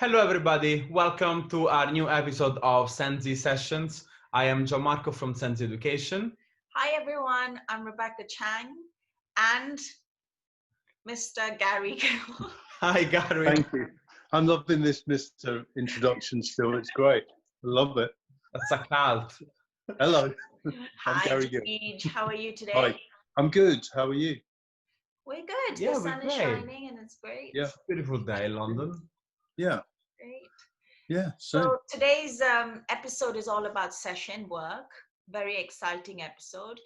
Hello everybody, welcome to our new episode of SENZI Sessions. I am Gianmarco from SENZI Education. Hi everyone, I'm Rebecca Chang and Mr. Gary Gill. Hi Gary. Thank you. I'm loving this Mr. introduction still, it's great. I love it. That's a cult. Hello, I'm Hi Gary Gill. Deej, how are you today? Hi, I'm good, how are you? We're good, Yeah, the we're sun is great. shining and it's great. Yeah. Beautiful day in London. Yeah, Great. yeah, So today's episode is all about session work, very exciting episode.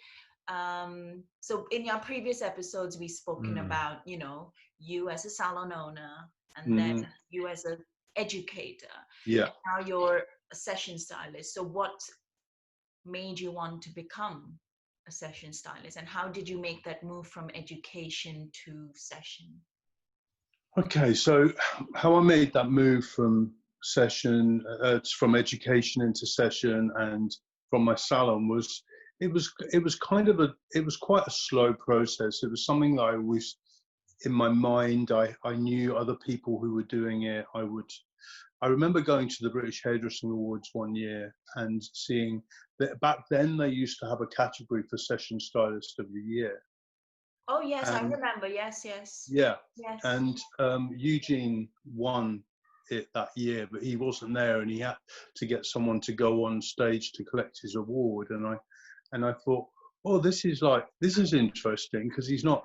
So in your previous episodes, we've spoken about, you as a salon owner and then you as an educator. yeah. Now you're a session stylist. So what made you want to become a session stylist and how did you make that move from education to session? Okay, so how I made that move from from education into session and from my salon was, it was quite a slow process. It was something that I always, in my mind, I knew other people who were doing it. I remember going to the British Hairdressing Awards one year and seeing that back then they used to have a category for Session Stylist of the Year. Oh yes, I remember. Yes. Yeah, yes. and Eugene won it that year, but he wasn't there, and he had to get someone to go on stage to collect his award. And I thought, oh, this is interesting because he's not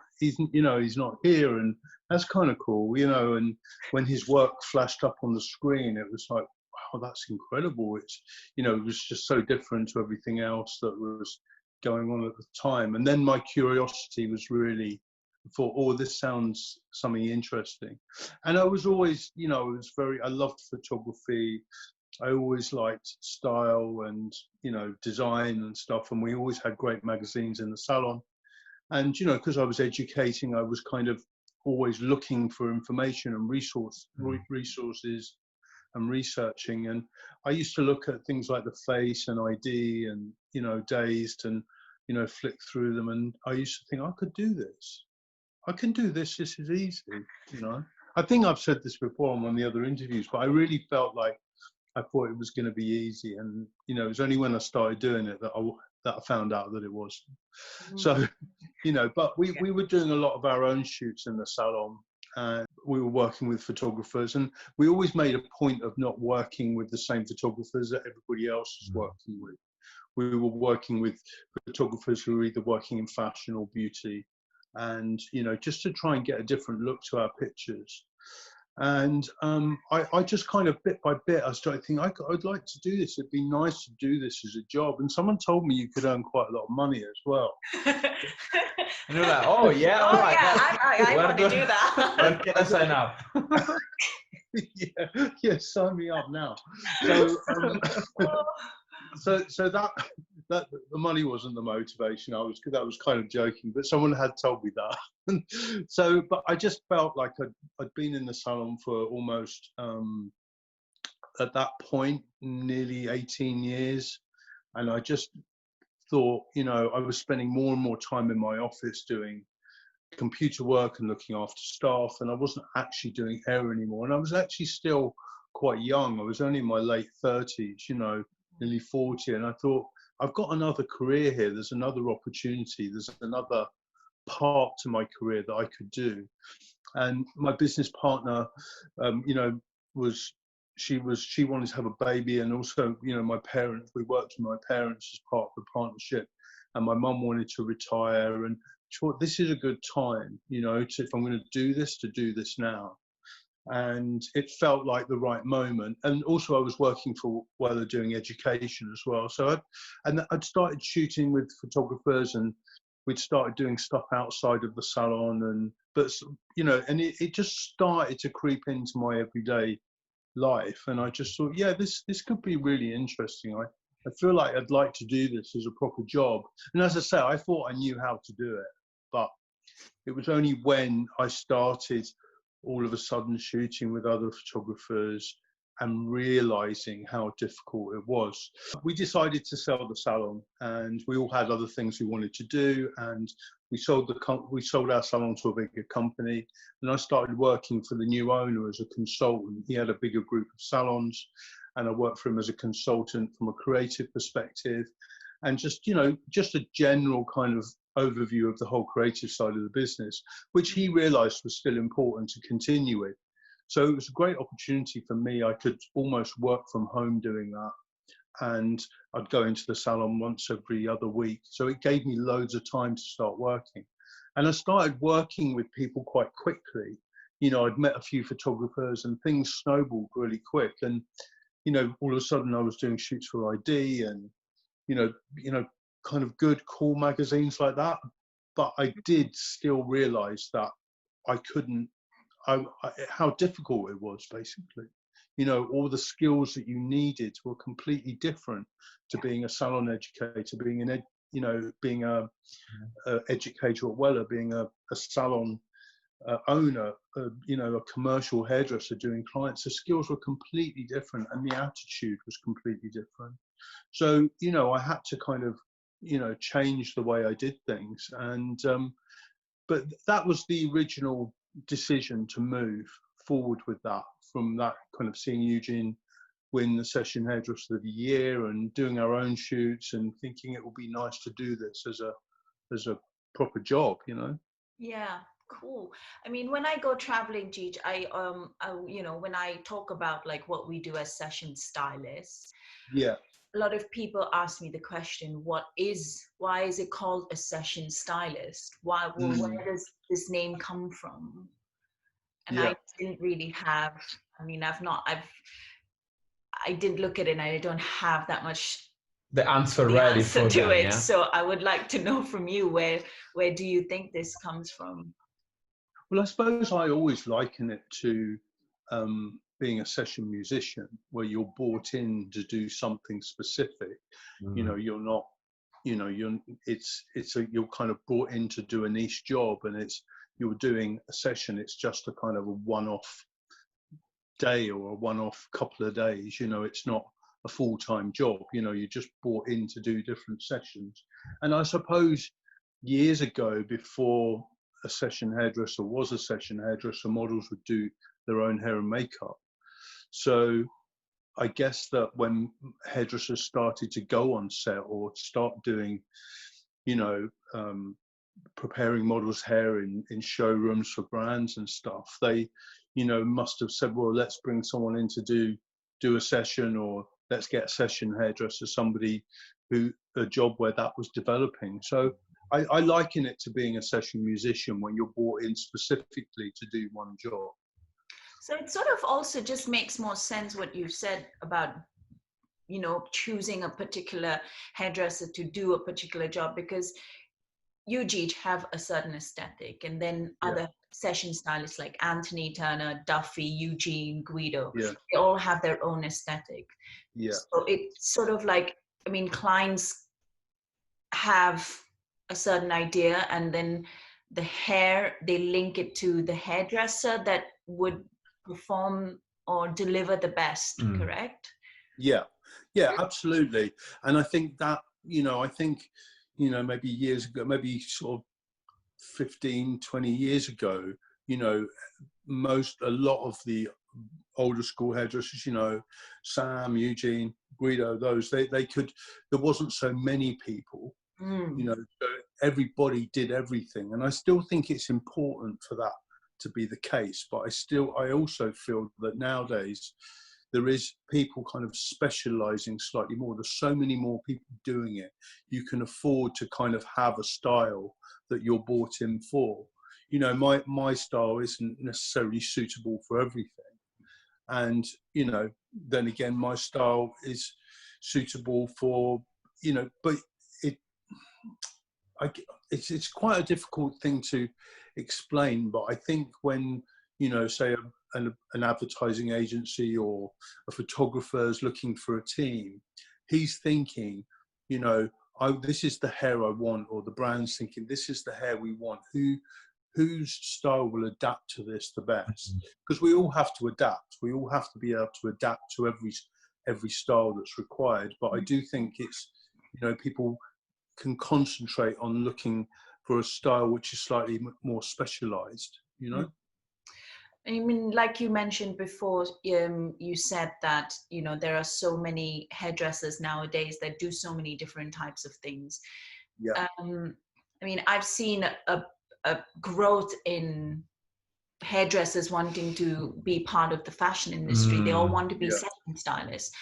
here, and that's kind of cool, And when his work flashed up on the screen, it was like, wow, that's incredible. It was just so different to everything else that was going on at the time. And then my curiosity was really, thought, oh, this sounds something interesting. And I was always, I loved photography. I always liked style and, design and stuff. And we always had great magazines in the salon. And, because I was educating, I was kind of always looking for information and resources and researching. And I used to look at things like the face and ID and, Dazed and, flick through them. And I used to think, I could do this. I can do this. This is easy, I think I've said this before on one of the other interviews, but I really felt like I thought it was going to be easy. And, it was only when I started doing it that I found out that it was. So, but we were doing a lot of our own shoots in the salon. And we were working with photographers, and we always made a point of not working with the same photographers that everybody else was working with. We were working with photographers who were either working in fashion or beauty, and just to try and get a different look to our pictures. And I just kind of bit by bit, I started thinking, I'd like to do this. It'd be nice to do this as a job. And someone told me you could earn quite a lot of money as well. And you're like, oh yeah, all right. I want to do that. When can I sign up? yeah, sign me up now. So that the money wasn't the motivation. That was kind of joking, but someone had told me that. But I just felt like I'd been in the salon for almost at that point nearly 18 years, and I just thought, I was spending more and more time in my office doing computer work and looking after staff, and I wasn't actually doing hair anymore. And I was actually still quite young. I was only in my late 30s, nearly 40, and I thought, I've got another career here. There's another opportunity. There's another part to my career that I could do. And my business partner, she wanted to have a baby, and also, my parents. We worked with my parents as part of the partnership, and my mum wanted to retire, and thought this is a good time, if I'm going to do this now. And it felt like the right moment. And also I was working for while they're doing education as well. So I'd started shooting with photographers, and we'd started doing stuff outside of the salon, and it just started to creep into my everyday life. And I just thought, yeah, this could be really interesting. I feel like I'd like to do this as a proper job. And as I say, I thought I knew how to do it, but it was only when I started all of a sudden shooting with other photographers, and realizing how difficult it was. We decided to sell the salon, and we all had other things we wanted to do, and we sold our salon to a bigger company, and I started working for the new owner as a consultant. He had a bigger group of salons, and I worked for him as a consultant from a creative perspective, and just a general kind of overview of the whole creative side of the business, which he realized was still important to continue with. So it was a great opportunity for me. I could almost work from home doing that, and I'd go into the salon once every other week. So it gave me loads of time to start working. And I started working with people quite quickly. I'd met a few photographers, and things snowballed really quick. And, all of a sudden I was doing shoots for ID and, kind of good, cool magazines like that. But I did still realize that I couldn't, how difficult it was, basically. All the skills that you needed were completely different to being a salon educator, being being a educator at Weller, being a salon owner, a commercial hairdresser doing clients. The skills were completely different, and the attitude was completely different. So, I had to kind of, change the way I did things. And, but that was the original decision to move forward with that, from that kind of seeing Eugene win the Session Hairdresser of the Year and doing our own shoots and thinking it would be nice to do this as a proper job, Yeah, cool. I mean, when I go traveling, Gigi, when I talk about like what we do as session stylists, yeah, a lot of people ask me the question, why is it called a session stylist? Where does this name come from? And I didn't really have, I didn't look at it, and I don't have that much the answer ready for to them, it. yeah? So I would like to know from you, where do you think this comes from? Well, I suppose I always liken it to being a session musician, where you're brought in to do something specific. You're not, you're kind of brought in to do a niche job, and you're doing a session. It's just a kind of a one-off day or a one-off couple of days. It's not a full-time job. You're just brought in to do different sessions. And I suppose years ago, before a session hairdresser was a session hairdresser, models would do their own hair and makeup. So I guess that when hairdressers started to go on set or start doing, preparing models' hair in showrooms for brands and stuff, they, must have said, well, let's bring someone in to do a session, or let's get a session hairdresser, a job where that was developing. So I liken it to being a session musician, when you're brought in specifically to do one job. So it sort of also just makes more sense what you said about, choosing a particular hairdresser to do a particular job, because you, Jeet, have a certain aesthetic, and then other session stylists like Anthony, Turner, Duffy, Eugene, Guido, they all have their own aesthetic. Yeah. So it's sort of like, clients have a certain idea, and then the hair, they link it to the hairdresser that would perform or deliver the best, correct? Yeah, absolutely. And I think that, maybe years ago, maybe sort of 15, 20 years ago, a lot of the older school hairdressers, Sam, Eugene, Guido, there wasn't so many people, so everybody did everything. And I still think it's important for that to be the case, but I also feel that nowadays there is people kind of specializing slightly more. There's so many more people doing it. You can afford to kind of have a style that you're bought in for. My style isn't necessarily suitable for everything. And, then again, my style is suitable for, but it's quite a difficult thing to explain. But I think when, say an advertising agency or a photographer is looking for a team, he's thinking, this is the hair I want, or the brand's thinking, this is the hair we want. whose style will adapt to this the best, because we all have to adapt. We all have to be able to adapt to every style that's required. But I do think it's, you know, people can concentrate on looking for a style which is slightly more specialized, you know. I mean, like you mentioned before, you said that, you know, there are so many hairdressers nowadays that do so many different types of things. Yeah. I mean, I've seen a growth in hairdressers wanting to be part of the fashion industry. They all want to be session stylists.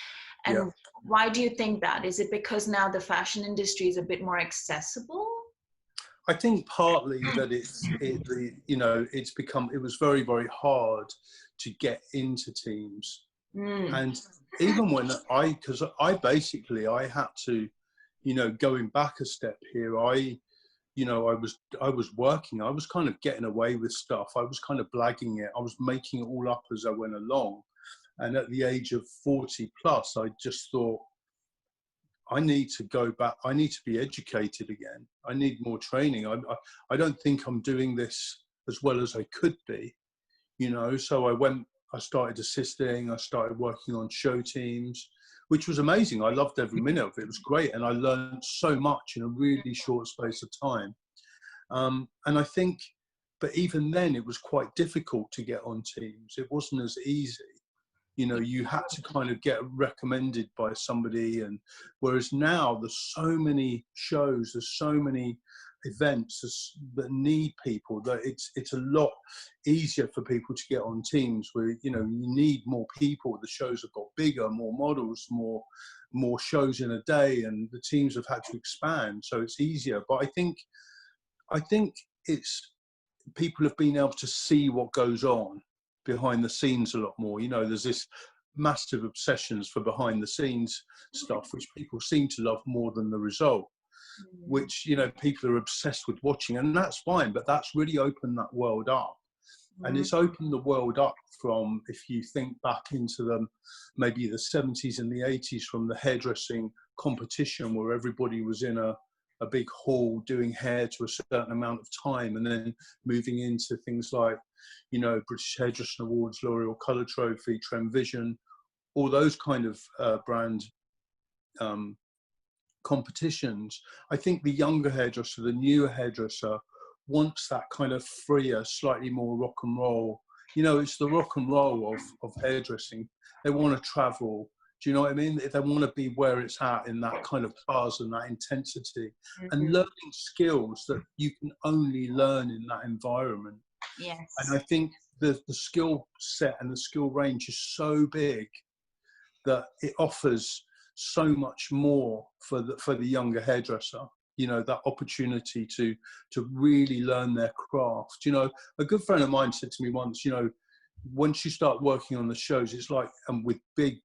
And why do you think that? Is it because now the fashion industry is a bit more accessible? I think partly that it was very, very hard to get into teams. And even when because I had to, you know, going back a step here, I was working, I was kind of getting away with stuff. I was kind of blagging it. I was making it all up as I went along. And at the age of 40 plus, I just thought, I need to go back. I need to be educated again. I need more training. I don't think I'm doing this as well as I could be, you know. So I started assisting. I started working on show teams, which was amazing. I loved every minute of it. It was great. And I learned so much in a really short space of time. And I think, but even then it was quite difficult to get on teams. It wasn't as easy. You know, you had to kind of get recommended by somebody, and whereas now there's so many shows, there's so many events that need people, that it's a lot easier for people to get on teams where, you know, you need more people. The shows have got bigger, more models, more shows in a day, and the teams have had to expand, so it's easier. But I think it's people have been able to see what goes on behind the scenes a lot more. You know, there's this massive obsessions for behind the scenes stuff, which people seem to love more than the result, which, you know, people are obsessed with watching, and that's fine, but that's really opened that world up. And it's opened the world up from, if you think back into maybe the 70s and the 80s, from the hairdressing competition where everybody was in a big hall doing hair to a certain amount of time, and then moving into things like, you know, British Hairdressing Awards, L'Oreal Colour Trophy, Tremvision, all those kind of brand competitions. I think the younger hairdresser, the newer hairdresser, wants that kind of freer, slightly more rock and roll. You know, it's the rock and roll of hairdressing. They want to travel. Do you know what I mean? They want to be where it's at, in that kind of buzz and that intensity, and learning skills that you can only learn in that environment. Yes. And I think the skill set and the skill range is so big that it offers so much more for the younger hairdresser. You know, that opportunity to really learn their craft. You know, a good friend of mine said to me once, you know, once you start working on the shows, it's like, and with big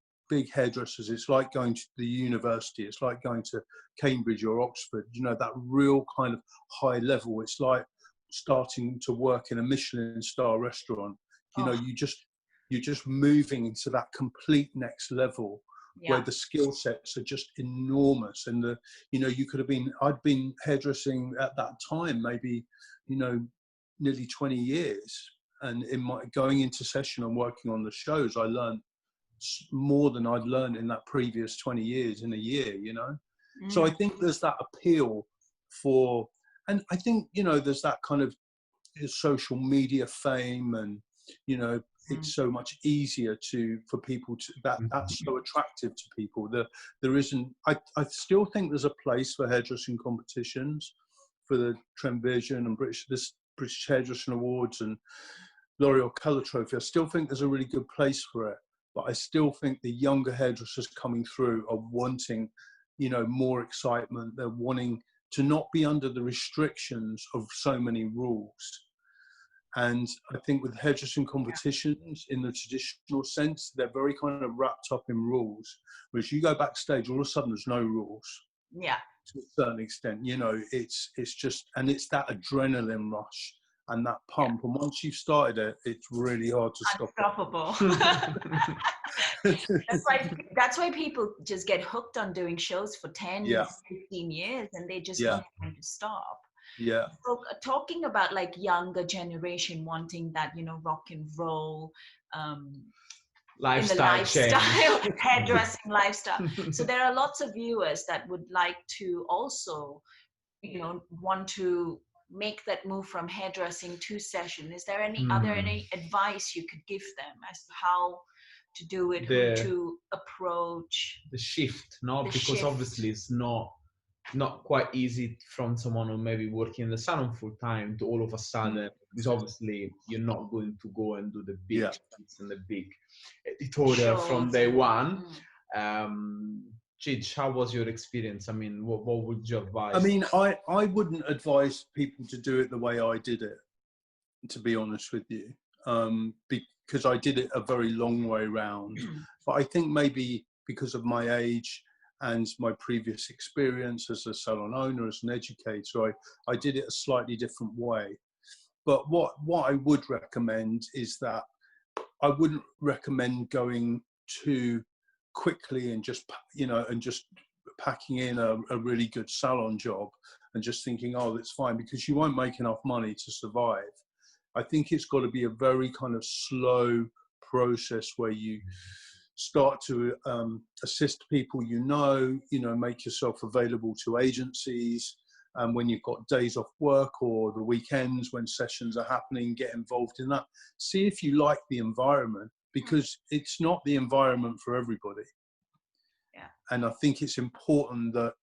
hairdressers, it's like going to the university, it's like going to Cambridge or Oxford, you know, that real kind of high level. It's like starting to work in a Michelin star restaurant. You know, you're just moving into that complete next level, where the skill sets are just enormous. And you know, I'd been hairdressing at that time maybe, you know, nearly 20 years, and going into session and working on the shows, I learned more than I'd learned in that previous 20 years in a year, you know. So I think there's that appeal for, and I think, you know, there's that kind of social media fame, and, you know, it's so much easier for people to, that's so attractive to people. There isn't, I still think there's a place for hairdressing competitions, for the Tremvision and British Hairdressing Awards and L'Oreal Colour Trophy. I still think there's a really good place for it. But I still think the younger hairdressers coming through are wanting, you know, more excitement. They're wanting to not be under the restrictions of so many rules. And I think with hairdressing competitions, in the traditional sense, they're very kind of wrapped up in rules. Whereas you go backstage, all of a sudden there's no rules. Yeah. To a certain extent, you know, it's just, and it's that adrenaline rush and that pump, and once you've started it, it's really hard to stop. Unstoppable. That's why people just get hooked on doing shows for 10, 15 years, and they just don't want to stop. Yeah. So talking about like younger generation wanting that, you know, rock and roll, in the lifestyle, hairdressing lifestyle. So there are lots of viewers that would like to also, you know, want to make that move from hairdressing to session. Is there any any advice you could give them as to how to do it, who to approach the shift? No, the because shift. obviously it's not quite easy from someone who maybe working in the salon full time to all of a sudden, because obviously you're not going to go and do the big shifts and the big editorial from day one. Chich, how was your experience? I mean, what would you advise? I mean, I wouldn't advise people to do it the way I did it, to be honest with you, because I did it a very long way round. But I think maybe because of my age and my previous experience as a salon owner, as an educator, I did it a slightly different way. But what I would recommend is that I wouldn't recommend going too quickly and just, you know, and just packing in a really good salon job and just thinking, oh, that's fine, because you won't make enough money to survive. I think it's got to be a very kind of slow process where you start to assist people, you know, make yourself available to agencies. And when you've got days off work or the weekends when sessions are happening, get involved in that. See if you like the environment, because it's not the environment for everybody. Yeah. And I think it's important that,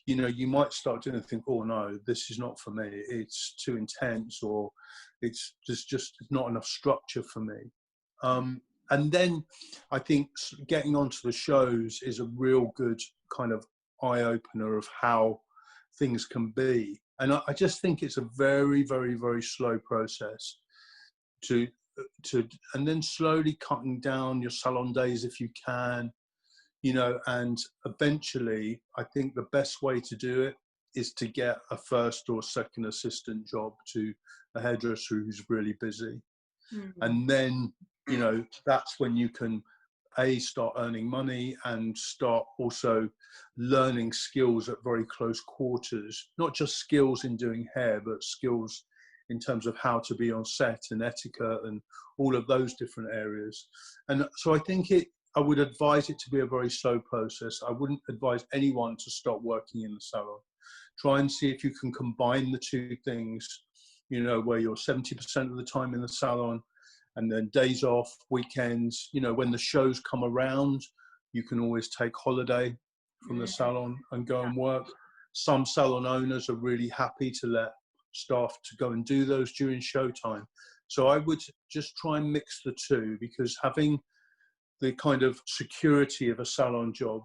you know, you might start doing and think, oh no, this is not for me. It's too intense, or it's just not enough structure for me. And then I think getting onto the shows is a real good kind of eye-opener of how things can be. And I just think it's a very, very, very slow process and then slowly cutting down your salon days if you can, you know, and eventually I think the best way to do it is to get a first or second assistant job to a hairdresser who's really busy. And then, you know, that's when you can start earning money and start also learning skills at very close quarters, not just skills in doing hair, but skills in terms of how to be on set and etiquette and all of those different areas. And so I think I would advise it to be a very slow process. I wouldn't advise anyone to start working in the salon. Try and see if you can combine the two things, you know, where you're 70% of the time in the salon, and then days off, weekends, you know, when the shows come around, you can always take holiday from the salon and go and work. Some salon owners are really happy to let staff to go and do those during showtime. So I would just try and mix the two, because having the kind of security of a salon job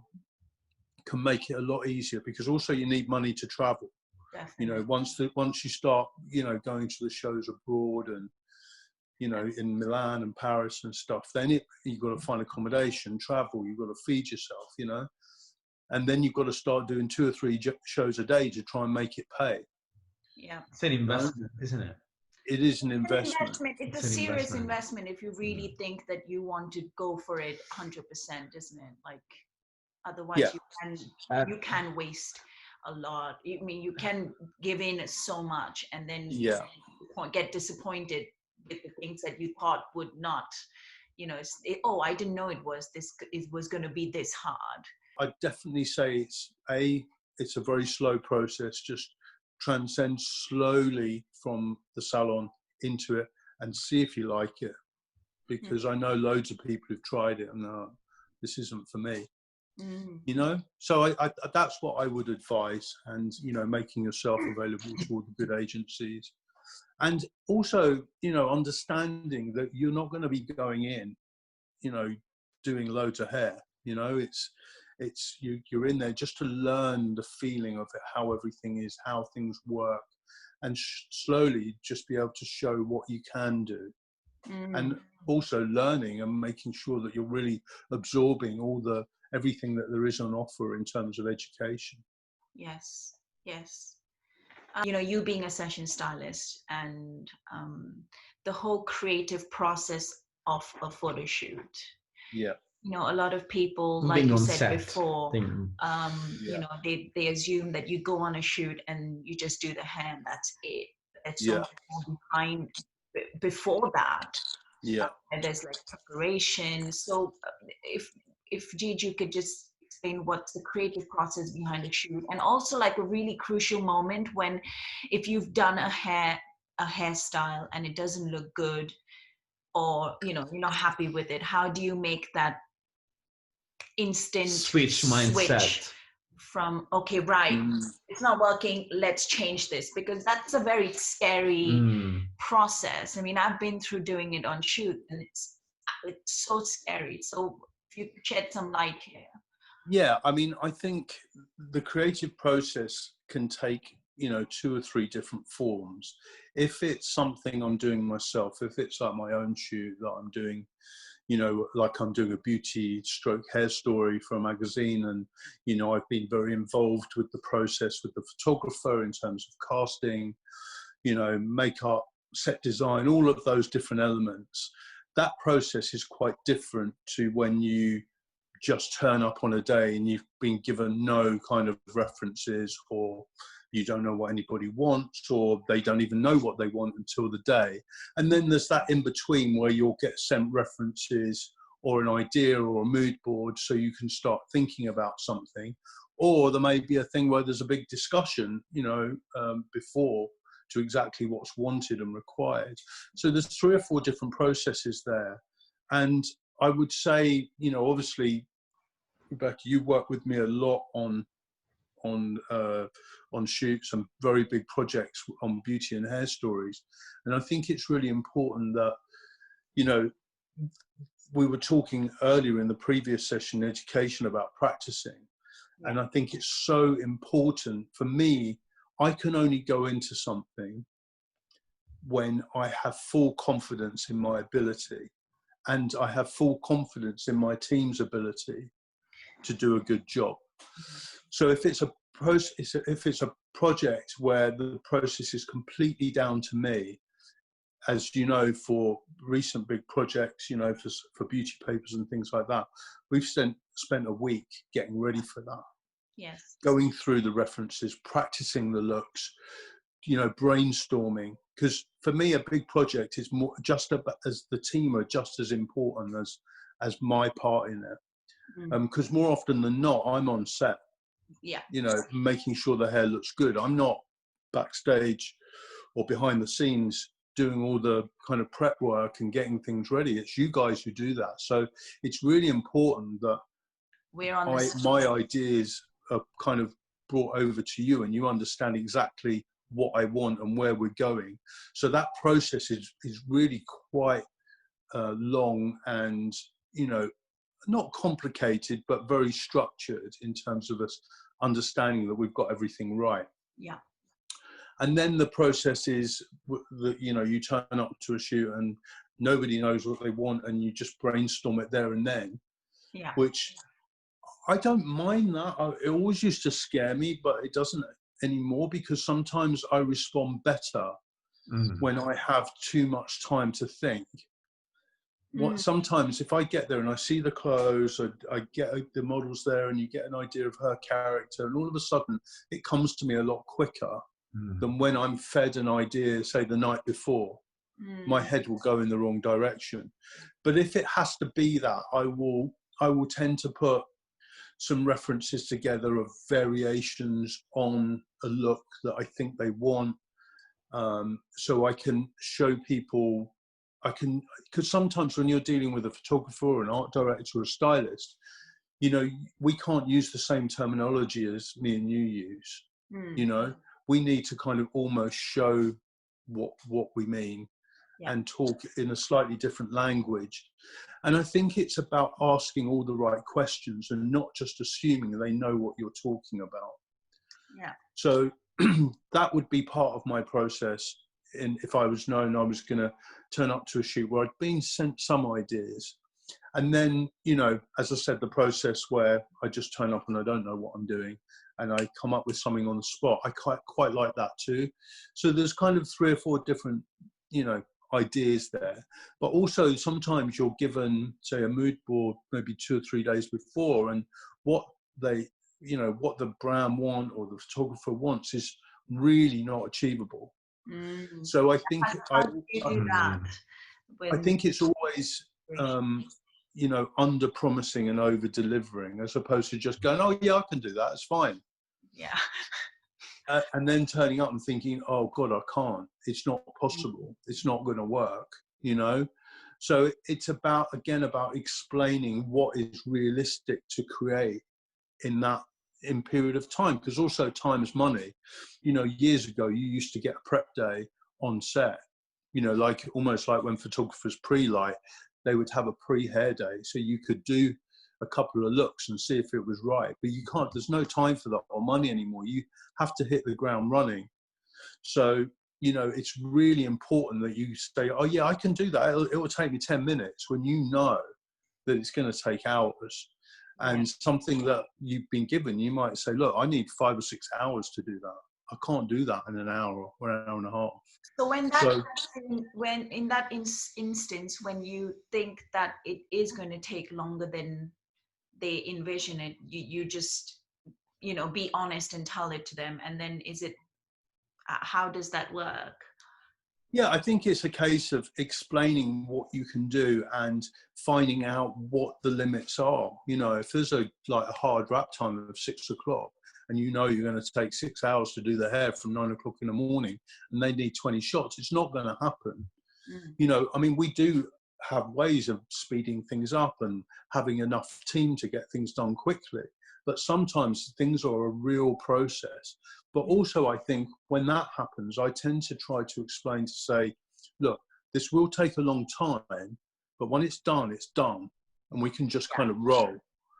can make it a lot easier, because also you need money to travel. Definitely. You know, once you start, you know, going to the shows abroad and, you know, in Milan and Paris and stuff, then you've got to find accommodation, travel, you've got to feed yourself, you know, and then you've got to start doing 2 or 3 shows a day to try and make it pay. Yeah. It's an investment, isn't it? It is an investment. It's a serious investment if you really think that you want to go for it 100%, isn't it? Like, otherwise you can waste a lot. I mean, you can give in so much and then get disappointed with the things that you thought would not, you know, I didn't know it was going to be this hard. I'd definitely say it's a very slow process. Just transcend slowly from the salon into it and see if you like it, because I know loads of people who've tried it and this isn't for me. You know, so I that's what I would advise. And, you know, making yourself available to all the good agencies, and also, you know, understanding that you're not going to be going in, you know, doing loads of hair. You know, you're in there just to learn the feeling of it, how everything is, how things work, and slowly just be able to show what you can do. And also learning and making sure that you're really absorbing everything that there is on offer in terms of education. Yes. You know, you being a session stylist and the whole creative process of a photo shoot. Yeah. you know, a lot of people, like Being you on said set before, Yeah. you know, they assume that you go on a shoot and you just do the hair and that's it. There's so Yeah. much more behind before that. Yeah. And there's like preparation. So if Gigi could just explain what's the creative process behind a shoot, and also like a really crucial moment when, if you've done a hairstyle and it doesn't look good, or you know, you're not happy with it, how do you make that instant switch mindset from, okay, right, it's not working, let's change this? Because that's a very scary process. I mean, I've been through doing it on shoot, and it's so scary. So if you could shed some light here. Yeah, I mean, I think the creative process can take, you know, 2 or 3 different forms. If it's something I'm doing myself, if it's like my own shoot that I'm doing, you know, like I'm doing a beauty stroke hair story for a magazine, and, you know, I've been very involved with the process with the photographer in terms of casting, you know, makeup, set design, all of those different elements. That process is quite different to when you just turn up on a day and you've been given no kind of references, or you don't know what anybody wants, or they don't even know what they want until the day. And then there's that in between where you'll get sent references or an idea or a mood board so you can start thinking about something. Or there may be a thing where there's a big discussion, you know, before to exactly what's wanted and required. So there's 3 or 4 different processes there. And I would say, you know, obviously, Rebecca, you work with me a lot on shoots and very big projects on beauty and hair stories. And I think it's really important that, you know, we were talking earlier in the previous session, education, about practicing. And I think it's so important. For me, I can only go into something when I have full confidence in my ability, and I have full confidence in my team's ability to do a good job. So if it's a project where the process is completely down to me, as you know, for recent big projects, you know, for beauty papers and things like that, we've spent a week getting ready for that. Yes. Going through the references, practicing the looks, you know, brainstorming. Because for me, a big project is more just about, as the team are just as important as my part in it. Because more often than not, I'm on set. Yeah. You know, making sure the hair looks good. I'm not backstage or behind the scenes doing all the kind of prep work and getting things ready. It's you guys who do that. So it's really important that my ideas are kind of brought over to you, and you understand exactly what I want and where we're going. So that process is really quite long and, you know, not complicated, but very structured in terms of us understanding that we've got everything right. Yeah. And then the process is that, you know, you turn up to a shoot and nobody knows what they want, and you just brainstorm it there and then. Yeah. Which I don't mind that. It always used to scare me, but it doesn't anymore, because sometimes I respond better when I have too much time to think. Sometimes if I get there and I see the clothes, I get the models there, and you get an idea of her character, and all of a sudden it comes to me a lot quicker than when I'm fed an idea, say the night before. My head will go in the wrong direction. But if it has to be that, I will tend to put some references together of variations on a look that I think they want, so I can show people. Because sometimes when you're dealing with a photographer or an art director or a stylist, you know, we can't use the same terminology as me and you use. You know, we need to kind of almost show what we mean, and talk in a slightly different language. And I think it's about asking all the right questions and not just assuming they know what you're talking about. Yeah. So that would be part of my process. And if I was known I was going to turn up to a shoot where I'd been sent some ideas, and then, you know, as I said, the process where I just turn up and I don't know what I'm doing and I come up with something on the spot, I quite like that too. So there's kind of 3 or 4 different, you know, ideas there. But also sometimes you're given, say, a mood board maybe 2 or 3 days before, and what they, you know, what the brand want or the photographer wants is really not achievable. So I think how do you do that? I think it's always you know, under promising and over delivering, as opposed to just going, oh yeah, I can do that, it's fine. Yeah. And then turning up and thinking, oh God, I can't, it's not possible, it's not going to work, you know. So it's about, again, about explaining what is realistic to create in period of time, because also time is money. You know, years ago you used to get a prep day on set, you know, like almost like when photographers pre-light, they would have a pre-hair day, so you could do a couple of looks and see if it was right. But you can't, there's no time for that or money anymore. You have to hit the ground running. So, you know, it's really important that you say, oh yeah, I can do that, it will take me 10 minutes, when you know that it's going to take hours. And something that you've been given, you might say, look, I need 5 or 6 hours to do that. I can't do that in an hour or an hour and a half. So when that when in that instance, when you think that it is going to take longer than they envision it, you just, you know, be honest and tell it to them. And then is it, how does that work? Yeah, I think it's a case of explaining what you can do and finding out what the limits are. You know, if there's a hard wrap time of 6 o'clock, and you know you're going to take 6 hours to do the hair from 9 o'clock in the morning, and they need 20 shots, it's not going to happen. You know, I mean, we do have ways of speeding things up and having enough team to get things done quickly, but sometimes things are a real process. But also, I think when that happens, I tend to try to explain, to say, look, this will take a long time, but when it's done, and we can just kind of roll.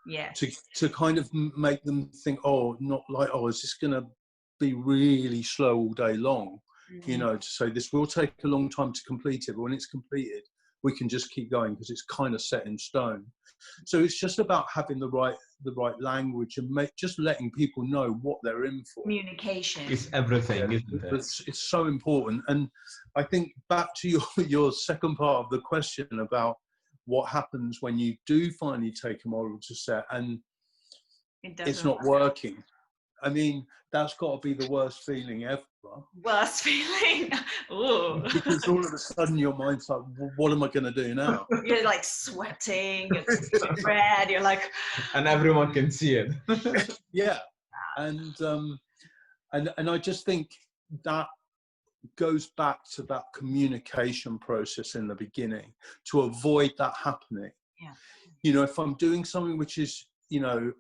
Yeah. To kind of make them think, oh, not like, oh, is this going to be really slow all day long? You know, to say this will take a long time to complete it, but when it's completed, we can just keep going because it's kind of set in stone. So it's just about having the right language and just letting people know what they're in for. Communication is everything, isn't it? It's so important. And I think back to your second part of the question about what happens when you do finally take a model to set and it's not working. I mean, that's got to be the worst feeling ever. Worst feeling? Ooh. Because all of a sudden your mind's like, well, what am I going to do now? You're like sweating, it's red, you're like... And everyone can see it. Yeah. And I just think that goes back to that communication process in the beginning to avoid that happening. Yeah. You know, if I'm doing something which is, you know,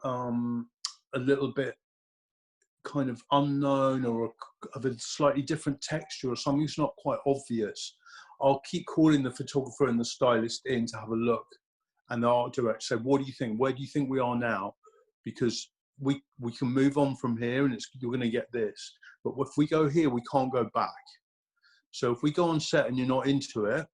a little bit kind of unknown or of a slightly different texture or something that's not quite obvious, I'll keep calling the photographer and the stylist in to have a look, and the art director say, what do you think? Where do you think we are now? Because we can move on from here and you're going to get this. But if we go here, we can't go back. So if we go on set and you're not into it,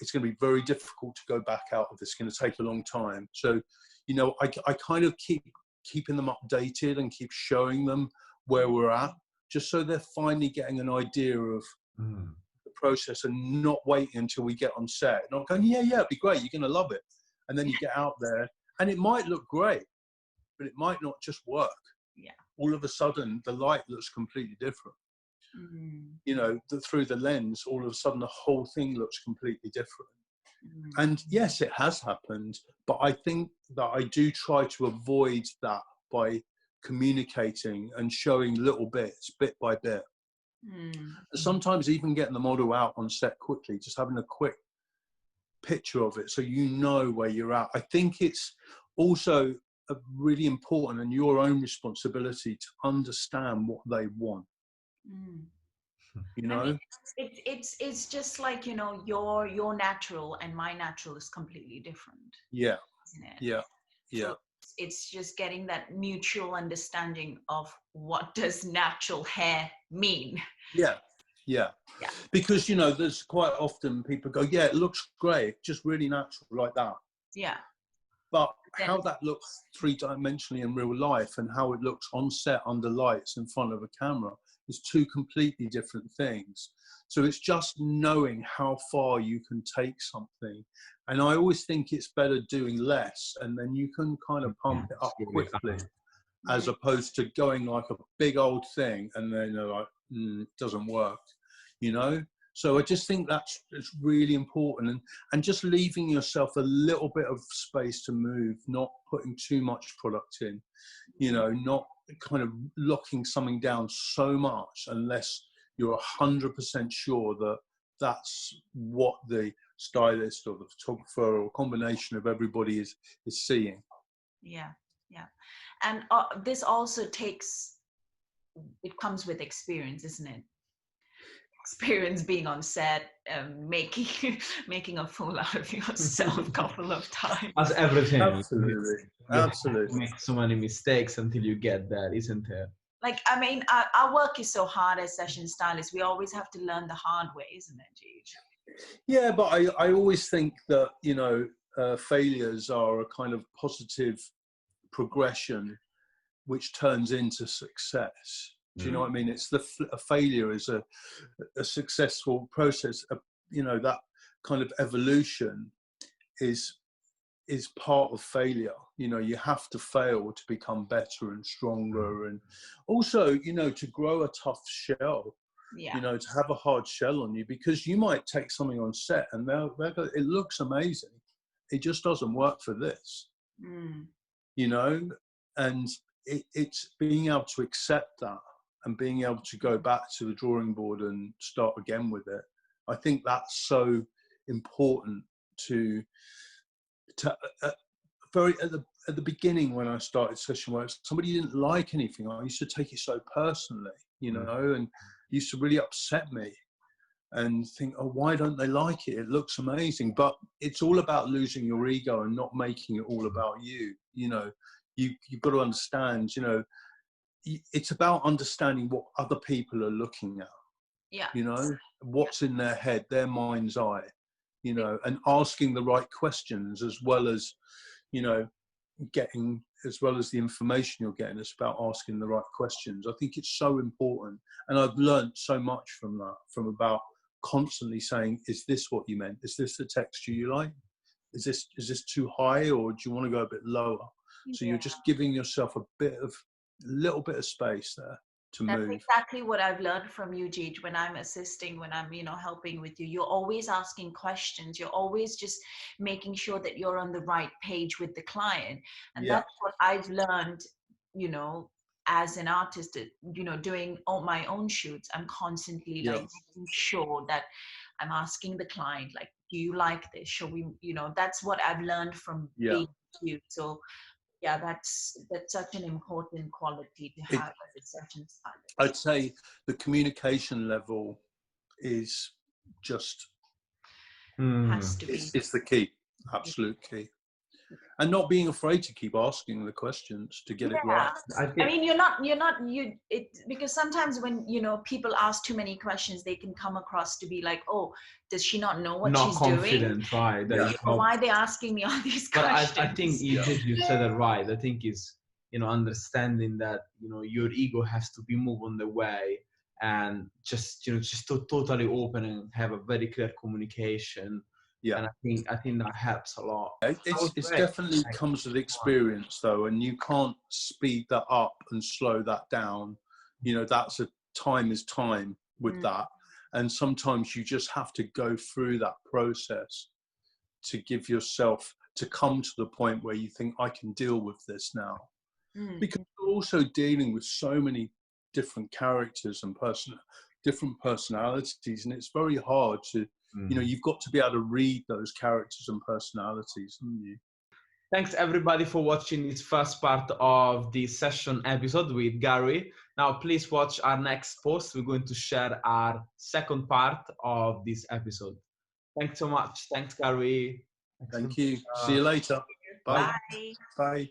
it's going to be very difficult to go back out of this. It's going to take a long time. So, you know, I kind of keeping them updated and keep showing them where we're at, just so they're finally getting an idea of the process and not waiting until we get on set. Not going, yeah, it'd be great, you're going to love it. And then you get out there and it might look great, but it might not just work. Yeah. All of a sudden, the light looks completely different. You know, through the lens, all of a sudden the whole thing looks completely different. And yes, it has happened, but I think that I do try to avoid that by communicating and showing little bits, bit by bit. Sometimes even getting the model out on set quickly, just having a quick picture of it so you know where you're at. I think it's also really important and your own responsibility to understand what they want. You know, I mean, it's just like, you know, your natural and my natural is completely different. Yeah. Isn't it? Yeah. Yeah. So it's just getting that mutual understanding of what does natural hair mean. Yeah. Yeah. Yeah. Because, you know, there's quite often people go, yeah, it looks great, just really natural like that. Yeah. But how that looks three-dimensionally in real life and how it looks on set under lights in front of a camera is two completely different things. So it's just knowing how far you can take something. And I always think it's better doing less, and then you can kind of pump it up quickly, as opposed to going like a big old thing and then you're like, it doesn't work, you know? So I just think it's really important, and just leaving yourself a little bit of space to move, not putting too much product in, you know, not kind of locking something down so much unless you're 100% sure that that's what the stylist or the photographer or a combination of everybody is seeing. Yeah. And this also it comes with experience, isn't it? Experience being on set, making a fool out of yourself a couple of times. As everything. Absolutely. Absolutely. You make so many mistakes until you get there, isn't it? Like, I mean, our work is so hard as session stylists. We always have to learn the hard way, isn't it, Gigi? Yeah, but I always think that, you know, failures are a kind of positive progression which turns into success. Do you know what I mean? It's a failure is a successful process. You know, that kind of evolution is part of failure. You know, you have to fail to become better and stronger, and also, you know, to grow a tough shell. You know, to have a hard shell on you, because you might take something on set and it looks amazing, it just doesn't work for this. You know, and it's being able to accept that and being able to go back to the drawing board and start again with it. I think that's so important to at the beginning when I started session work. Somebody didn't like anything, I used to take it so personally, you know, and it used to really upset me and think, oh, why don't they like it? It looks amazing. But it's all about losing your ego and not making it all about you. You know, you've got to understand, you know, it's about understanding what other people are looking at, you know, what's in their head, their mind's eye, you know, and asking the right questions, as well as, you know, as well as the information you're getting. It's about asking the right questions. I think it's so important. And I've learned so much from that, from about constantly saying, is this what you meant? Is this the texture you like? Is this too high, or do you want to go a bit lower? So you're just giving yourself a little bit of space there to move. That's exactly what I've learned from you, Gij. When I'm assisting, when I'm, you know, helping with you, you're always asking questions. You're always just making sure that you're on the right page with the client. And that's what I've learned, you know, as an artist, you know, doing all my own shoots. I'm constantly like making sure that I'm asking the client, like, do you like this? Shall we, you know, that's what I've learned from being with you. So yeah, that's such an important quality to have as a session stylist. I'd say the communication level is just has to be. It's the key, absolute key. And not being afraid to keep asking the questions to get it right. I mean, because sometimes when, you know, people ask too many questions, they can come across to be like, oh, does she not know what she's doing? Right? Why are they asking me all these questions? But I think you said it right. I think is, you know, understanding that, you know, your ego has to be moved on the way, and just, you know, just to totally open and have a very clear communication. And I think that helps a lot. It's definitely comes with experience, though, and you can't speed that up and slow that down. You know, that's time is time with that, and sometimes you just have to go through that process to give yourself to come to the point where you think, I can deal with this now, because you're also dealing with so many different characters and different personalities, and it's very hard to. You know, you've got to be able to read those characters and personalities, haven't you? Thanks everybody for watching this first part of the session episode with Gary. Now, please watch our next post. We're going to share our second part of this episode. Thanks so much. Thanks, Gary. Thank you. See you later. Bye. Bye. Bye.